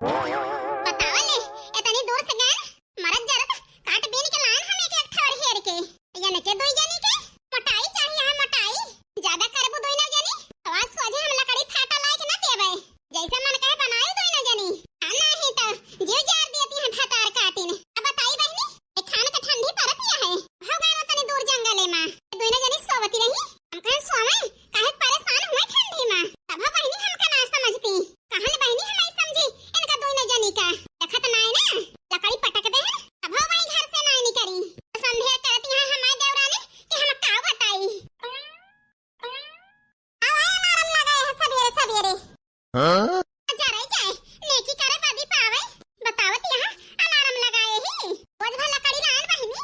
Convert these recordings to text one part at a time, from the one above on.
बतावा ले इतनी दूर से गए मरद जरत काट बीन के लान हम एक एक ठौर हेर के या नके दोई जानी के मोटाई चाहिए है मोटाई ज्यादा करबो दोई ना जानी आवाज सोझे हम लकड़ी फाटा लायक ना देबे जैसे मन कहे बनाई दोई ना जानी खाना ही तो जीव जार देती है फतार काटिन अब बताई बहनी ए खान का ठंडी परतिया है हो गए उतनी दूर जंगले में दोई ना जानी सोवती रही हम कहे सोवे काहे परेशान हुए ठंडी में तब बहनी हमका ना समझती कहन बहनी हम समझी इनका दोई ना जानी का देखत ना है ना लकड़ी पटक दे अब भाई घर से ना निकली संध्या करती है हमारे देवरानी कि हम का बताई आवाज मारम लगाए है सवेरे सवेरे हां जा रही जाए नेकी करे बादी पावे बतावत यहां अलार्म लगाए ही रोज भला लकड़ी लान बहनी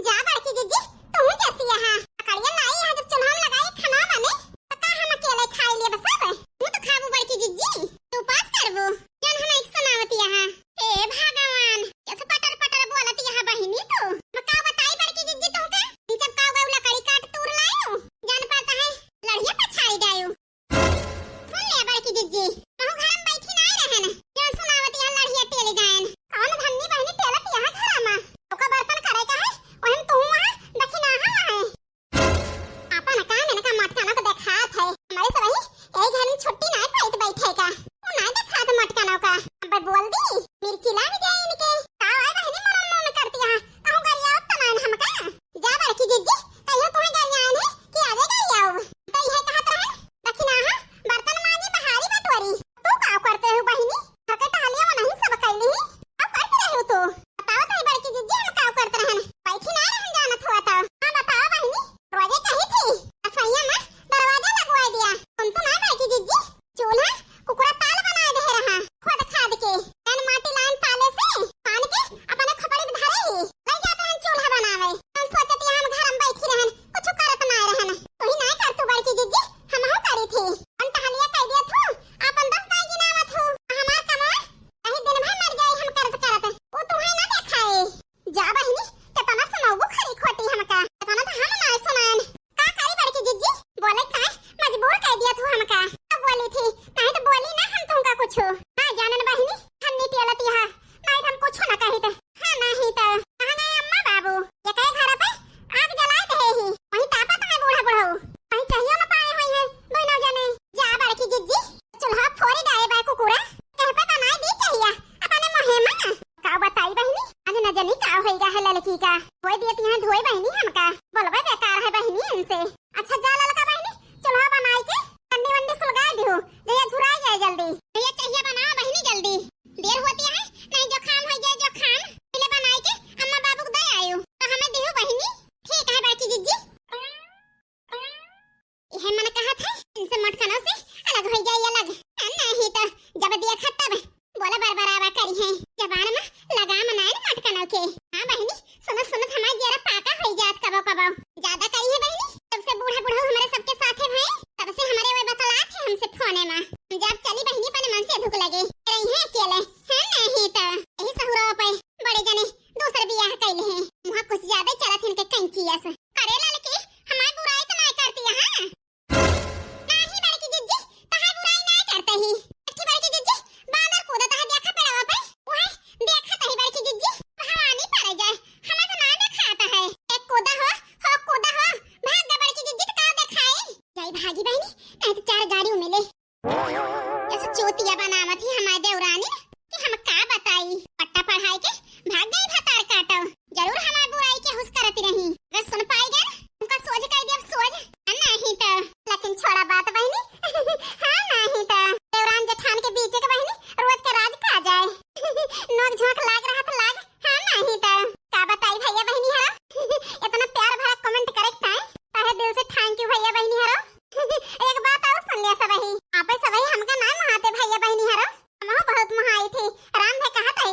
जा बड़की जीजी तू कैसी यहां लकड़ियां लाई है जब चुनाव लगाए खाना बने तो का हम अकेले खाई लिए बस अब तू तो खाबू बड़की जीजी तू पास करबो जन हम एक सुनावत यहां हे भगवान कैसे पटर पटर बोलत यहां बहनी तू मका बताई बड़की जीजी तुमका जब का गौ लकड़ी काट तूर लायो जान पाता है लड़िया पछाई जायो सुन ले बड़की जीजी कहू घर में बैठी ना रहन जन सुनावत यहां लड़िया टेले जायन कौन धन्नी बहनी टेलत यहां घर में ओका बर्तन करे का है ओहन तू वहां दखिना है आपन का मैंने का मटकाना को देखात है हमारे से वही एक घर में छुट्टी ना पाइत बैठे का वो ना देखात मटकाना का अब बोल दी मिर्ची ला भी जाए इनके का आए बहनी मरम में करती है कहूं गरिया तनान हमका जा बड़की जीजी कहियो तुम्हें गरिया आए है कि आवे गरिया तो यह कहत रहे दखिना हां बर्तन मांगी बहारी बटोरी तू का करते हो बहनी हके टहलिया में नहीं सब कैली अब करते रहो तू बताओ तो बड़की जीजी हम का करते रहन बैठी ना रहन जानत हुआ तो हां बताओ बहनी रोजे कही थी असैया में दरवाजा लगवा दिया तुम तो ना बड़की जीजी चूल्हा कुकरा ताल बना दे रहा खुद खाद के तन माटी लाइन ताले से पान के अपने खपड़ी में धरे ही ले जाते हैं चूल्हा बनावे हम सोचती हम घर में बैठी रहन कुछ करत ना रहन तू ही ना कर तू बड़की जीजी हम हो करी थी अन टहलिया कह दिया थू अपन 10 दाई गिनावत हूं हमार कमा कहीं दिन भर मर गई हम करत करत वो तुम्हें ना देखाए जा बहनी कितना सुनाऊ खरी खोटी हमका कितना तो हम ना सुनान का करी बड़की जीजी बोले का मजबूर कह दिया तू हमका अब बोली थी नहीं तो बोली ना हम तुमका कुछ हां जानन बहनी हम नी टेलत यहां नहीं हम कुछ ना कही तो हां नहीं तो कहां गए अम्मा बाबू ये कहे घर पे आग जला दे ही वही तापत है बूढ़ा बुढ़ऊ कहीं चाहिए ना पाए हुई है दोई ना जाने जा बड़की जीजी चूल्हा फोड़ी डाले बा कुकुरा कह पे बनाई दी चाहिए अपने मोहे में का बताई बहनी आज न जानी का होएगा है लड़की का धोई दियत यहां धोई बहनी हमका बोलबे बेकार है बहनी इनसे अच्छा जा ललका बहनी चूल्हा बनाई के अंडे वंडे सुलगा दियो ये झुरा जाए जल्दी ये चाहिए बना बहनी जल्दी देर होती है नहीं जो खाम हो जाए जो खाम पहले बनाई के अम्मा बाबू को दे आयो तो हमें दियो बहनी ठीक है बड़की जीजी यह मन कहा था इनसे मटकनों से अलग हो जाए अलग नहीं तो जब दिया खत्ता बोला बरबरावा करी है जबान में लगा मनाए ना मटकनों के हां बहनी सुनो सुनो हमारी जरा पाका हो जात कबो कबो ज्यादा करी है बहनी तब से बूढ़ा बूढ़ा हमारे सबके साथ है भाई तब से हमारे वो बतलात है हमसे फोने में जब चली बहनी पने मन से धुक लगे रही है अकेले है नहीं तो यही सहुरा पे बड़े जने दूसरे बियाह कैले हैं वहां कुछ ज्यादा चलत इनके कंचिया से करे लड़की हमारी बुराई तो नहीं करती है हां नहीं बड़की जीजी तहां बुराई नहीं करते ही अच्छी बड़की जीजी बांदर कूदता है देखा पेड़वा पे वहां देखा तही बड़की जीजी भवानी पड़ जाए हमें तो ना दिखाता है एक कूदा हो भाग जा बड़की जीजी का दिखाई जाई भागी बहनी नहीं तो 4 गाड़ियों मिले ऐसे चोतिया बनावत ही हमारे देवरानी कि हम का बताई पट्टा पढ़ाई के भाग गई भतार काटो जरूर हमारी बुराई के हुस करती रही अगर सुन पाई गए उनका सोच कह दिया सोच नहीं तो लेकिन छोड़ा बात बहनी हां नहीं तो देवरान जेठान के बीच के बहनी रोज के राज खा जाए नोक झोंक लाग रहा तो लाग हां नहीं तो का बताई भैया बहनी हरो इतना प्यार भरा कमेंट करेक्ट है तहे दिल से थैंक यू भैया बहनी हरो एक बात और सुन लिया सबही आपे सबही हमका नाम महाते भैया बहनी हरो हम बहुत महाई थे राम भाई कहा था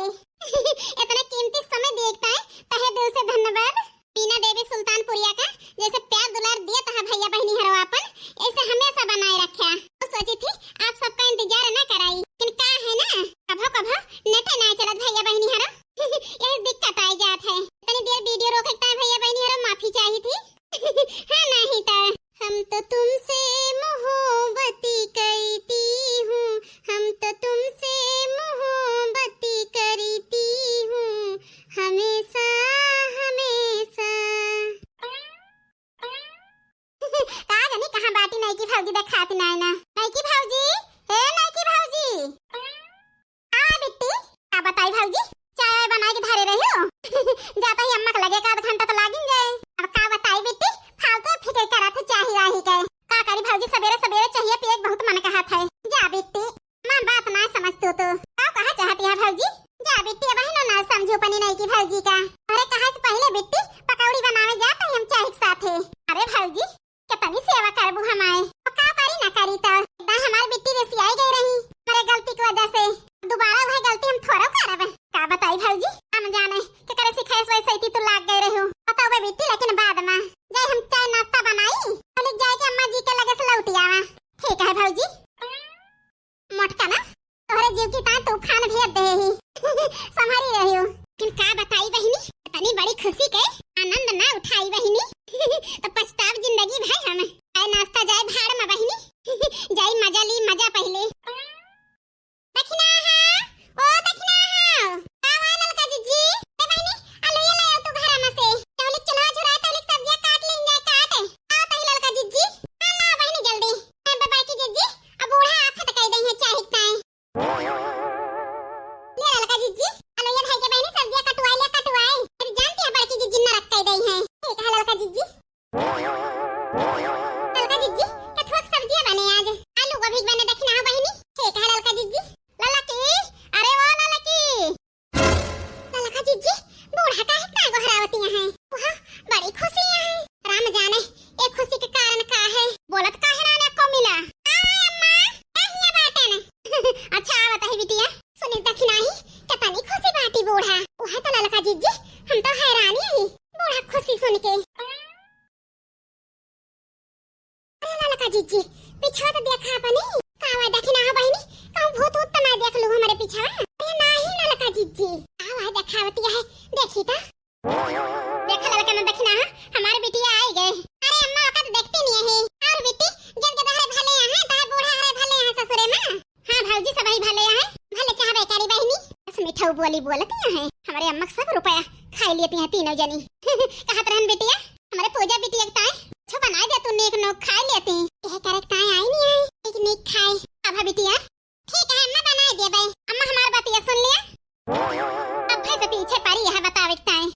इतना कीमती समय देखता है तहे दिल से धन्यवाद बीना देवी सुल्तानपुरिया का जैसे प्यार दुलार दिया था भैया बहनी हरो अपन ऐसे हमेशा बनाए रखा तो सोची थी आप सबका इंतजार न कराई लेकिन का है ना कभो कभो नेटे ना चलत भैया बहनी हरो यही दिक्कत आई जात है इतनी देर वीडियो रोकता है भैया बहनी हरो माफी चाहिए थी हां नहीं तो हम तो तुमसे मोहब्बती करती हूँ हम तो तुमसे मोहब्बत हाँ बिट्टी का बताई भौजी चाय बना के धारे रही हो जाता ही अम्मा के लगे का आधा घंटा तो लाग ही जाए। अब का बताई बिट्टी फालतू फिक्र करा थे चाही राही के का करी भौजी सवेरे सवेरे चाहिए पिए बहुत मन का हाथ है। जा बिट्टी मां बात ना समझ तो का कहा चाहती है भौजी। जा बिट्टी अब ही ना समझो पनी नहीं की भौजी का। अरे कहा से पहले बिट्टी पकौड़ी बनावे जाते हम चाय के साथ है। अरे भौजी कितनी सेवा करबू हमारे तो का करी ना करी तो एकदम हमारी बिट्टी रेसी आई गई रही मेरे गलती की वजह से दोबारा वही गलती हम थोड़ा करब। का बताई भौजी हम जाने कि करे सिखाए वैसे ही तो लाग गए रही हो बताओ बे बिट्टी लेकिन बाद में जाए हम चाय नाश्ता बनाई पहले जाए के अम्मा जी के लगे से लौट आवा। ठीक है भौजी मोटका ना तोहरे जीव की ता तूफान भेज दे ही संभारी रही हो। किन का बताई बहिनी इतनी बड़ी खुशी के आनंद ना उठाई बहिनी तो पछताव जिंदगी भाई हम चाय नाश्ता जाए भाड़ में बहिनी जाई मजा ली मजा पहले दक्षिणा हां ओ दक्षिणा हां आवा ललका जीजी ए बहिनी आलू ये ले आओ तू घर में से चौली चला झुरा तो सब्जियां काट लेंगे काट आओ तही ललका जीजी ना बहिनी जल्दी ए बाबा की जीजी अब बूढ़ा आफत कह दई है चाय हिकताए ले ललका जीजी आलू ये भाई के बहिनी सब्जियां कटवाई अरे जानती है बड़की जीजी न रख कह दई है। ठीक है ललका जीजी ललका जीजी कथवा सब्जियां बने आज आलू गोभी बने दक्षिणा बहिनी। ठीक है ललका जीजी ललकी अरे वो ललका जीजी बूढ़ा का इतना गोहरावती है वहां बड़ी खुशी है राम जाने ये खुशी के कारण का है बोलत का है ना को मिला अम्मा कहिया बाटन अच्छा आवत है बिटिया सुनी दक्षिणा ही कितनी खुशी बाटी बूढ़ा वहां तो ललका जीजी हम तो हैरान ही बूढ़ा खुशी सुन के। अरे ललका जीजी पीछे तो देखा अपनी कावा दक्षिणा बहिनी कहूं भूत भूत ना देख लू हमारे पीछे अरे नहीं ललका जीजी आवा दिखावती है देखी ता देखा ललका ना दक्षिणा हमारे बिटिया आई गए। अरे अम्मा का तो देखती नहीं है और बेटी जब जब हरे भले हैं तार बूढ़ा हरे भले हैं ससुरे में। हां भौजी सब ही भले हैं भले चाहबे करी बहिनी बस मिठाऊ बोली बोलती है हमारे अम्मा सब रुपया खाई लेती हैं तीनों जनी कहत रहन बिटिया हमारे पूजा बिटिया के ताए अच्छा बना दे तू नेक नोक खा लेती यह करकताएं आई नहीं है एक नेक खाए अब बिटिया। ठीक है अम्मा बना दे भाई अम्मा हमार बात ये सुन लिया अब भाई तो पीछे पड़ी है बतावे ताए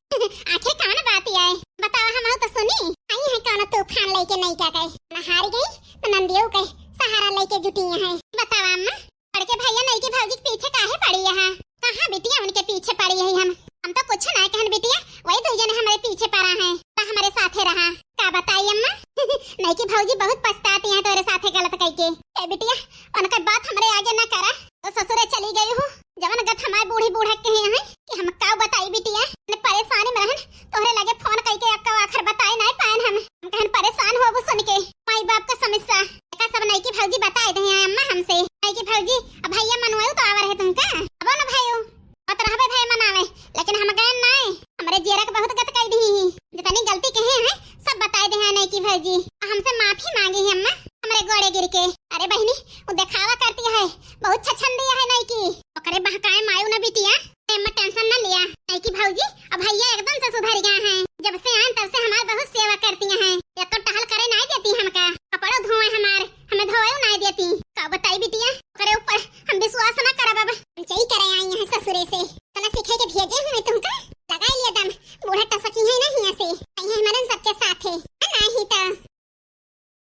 आखिर कौन बात है बताओ हम तो सुनी आई है कौन तूफान लेके नहीं क्या कहे ना हार गई तो नंदियों के सहारा लेके जुटी है बताओ अम्मा पड़के भैया नहीं की भौजी के पीछे काहे पड़ी है कहां बिटिया उनके पीछे पड़ी है हम तो कुछ ना कहन बिटिया वही दो जने हमारे पीछे पड़ा है तो हमारे साथे रहा का बताई अम्मा नहीं की भौजी बहुत पछताती है तेरे साथे गलत कह के ए बिटिया उनका बात हमरे आगे ना करा तो ससुरे चली गई हूं जवन गत हमारे बूढ़ी बूढ़ा कहे हैं कि हम का बताई बिटिया ने परेशानी में रहन तोहरे लगे फोन कह के आपका आखिर बताई नहीं पाएन हम कहन परेशान होबो सुन के माई बाप का समस्या का सब नहीं की भौजी बताई दे अम्मा हमसे नहीं की भौजी अब भैया मनवायो तो आवा रहे तुमका अब ना भाईओ और रहबे भाई मनावे लेकिन हम गए नहीं हमरे जेरा के बहुत गत कह दी जितनी गलती कहे हैं सब बताई दे नहीं की भौजी हमसे माफी मांगी है अम्मा हमरे गोड़े गिर के। अरे बहनी वो दिखावा करती है बहुत छछंदी है नहीं की ओकरे बहकाए मायू ना बिटिया अम्मा टेंशन ना लिया नहीं की भौजी अब भैया एकदम से सुधर गए हैं जब से आए तब से हमार बहुत सेवा करती हैं या तो टहल करे नहीं देती हमका कपड़ा धोए हमार हमें धोए नहीं देती का बताई बिटिया करे ऊपर हम विश्वास ना करा बाबा हम चई करे आई हैं ससुरे से तना सिखाई के भेजे हमें तुमका लगा लिया दम बूढ़ा टसकी है नहीं ऐसे आई है हमारे सबके साथ है नहीं तो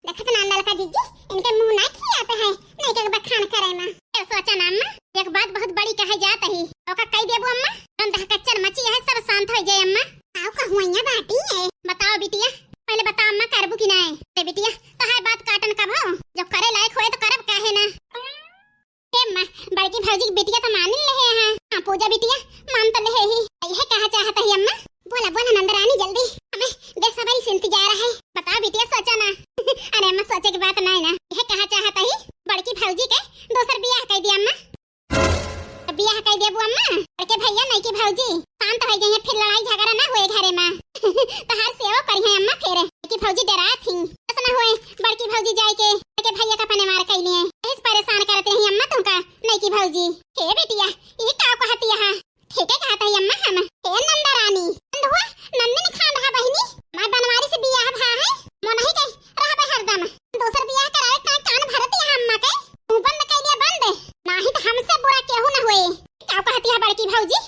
देखत ना ललका जीजी इनके मुंह ना खियाते है नहीं के बखान करे ना ए सोचा ना अम्मा एक बात बहुत बड़ी कहे जात है ओका कह देबो अम्मा हम दह कच्चर मची है सब शांत हो जाए अम्मा आओ कहुइया बाटी है बताओ बिटिया पहले बता अम्मा करबू कि नहीं ते बिटिया तो है बात काटन का भाव जब करे लायक होए तो करब काहे ना ए मां बड़की भौजी बिटिया तो मान ले है हां पूजा बिटिया मान तो ले ही यह कहा चाहता है अम्मा बोला बोला नंदरानी जल्दी हमें बेसब्री से इंतजार है बताओ बिटिया सोचा ना अरे अम्मा सोचे की बात नहीं ना यह कहा चाहता है बड़की भौजी के दूसर बियाह कह दिया अम्मा बियाह कह देबू अम्मा बड़के भैया नहीं की भौजी शांत हो गई है फिर लड़ाई झगड़ा ना होए घरे में तो हर सेवा करी है अम्मा फिर की भौजी डरा थी ऐसा ना होए बड़की भौजी जाए के बड़के भैया का पने मार कह लिए इस परेशान करते हैं अम्मा तुमका नहीं की भौजी हे बेटिया ये का कहती है ठीक है कहता है अम्मा हम हे नंदरानी हुआ नंदनी खान रहा बहिनी मैं बनवारी से बियाह भा है मोन ही कह रहा हरदम दूसर बियाह कराए का कान भरती है अम्मा के मुंह बंद कर दिया बंद नहीं तो हमसे बुरा केहू न होए बड़की भौजी